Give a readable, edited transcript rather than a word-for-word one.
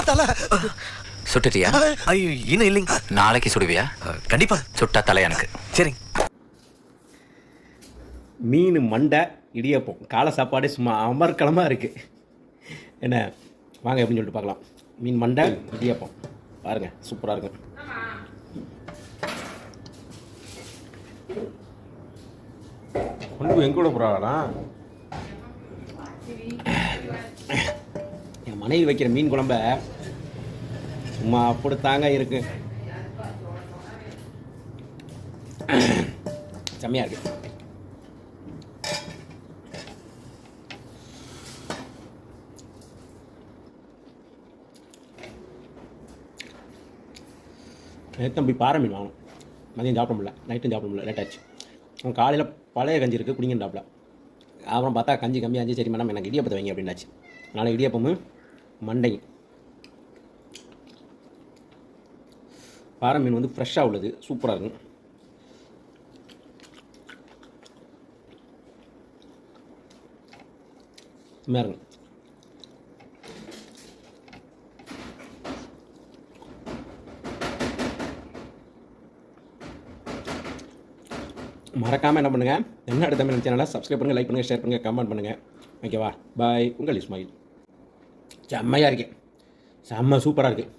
தலை. சுட்டுட்டியா? ஐயோ இன்னும் இல்லைங்க. நாளைக்கு சுடுவியா? கண்டிப்பா. சுட்டா தலை எனக்கு. சரி. மீன் மண்டை இடியப்பம் காலை சாப்பாடு சும்மா அமர்க்கலமாக இருக்குது. என்ன வாங்க எப்படின்னு சொல்லிட்டு பார்க்கலாம். மீன் மண்டை இடியப்பம் பாருங்கள், சூப்பராக இருக்கும். கொண்டு எங்க கூட போகிறாங்களா? என் மனைவி வைக்கிற மீன் குழம்ப சும்மா அப்படித்தாங்க இருக்கு. செம்மையாக இருக்கு. நேற்று போய் பாறை மீன் வாங்கணும். மதியம் சாப்பிட முடியல, நைட்டும் சாப்பிட முடியல, லேட் ஆச்சு. அவன் காலையில் பழைய கஞ்சி இருக்குது குடிங்கண்டாப்பில். அப்புறம் பார்த்தா கஞ்சி கம்மியாச்சு. சரி மேடம் எனக்கு இடியப்பத்தை வைங்க அப்படின்னாச்சு. அதனால் இடியப்பமும் மண்டையும். பாறை மீன் வந்து ஃப்ரெஷ்ஷாக உள்ளது, சூப்பராக இருக்கும். செம்மையாக இருக்கும். மறக்காமல் என்ன பண்ணுங்கள், என்ன தமிழ் சேனலை சப்ஸ்கிரைப் பண்ணுங்கள், லைக் பண்ணுங்கள், ஷேர் பண்ணுங்கள், கமெண்ட் பண்ணுங்கள். ஓகேவா? பாய். உங்கள் இஸ்மாயில். செம்மையாக இருக்கேன், செம்ம சூப்பராக இருக்குது.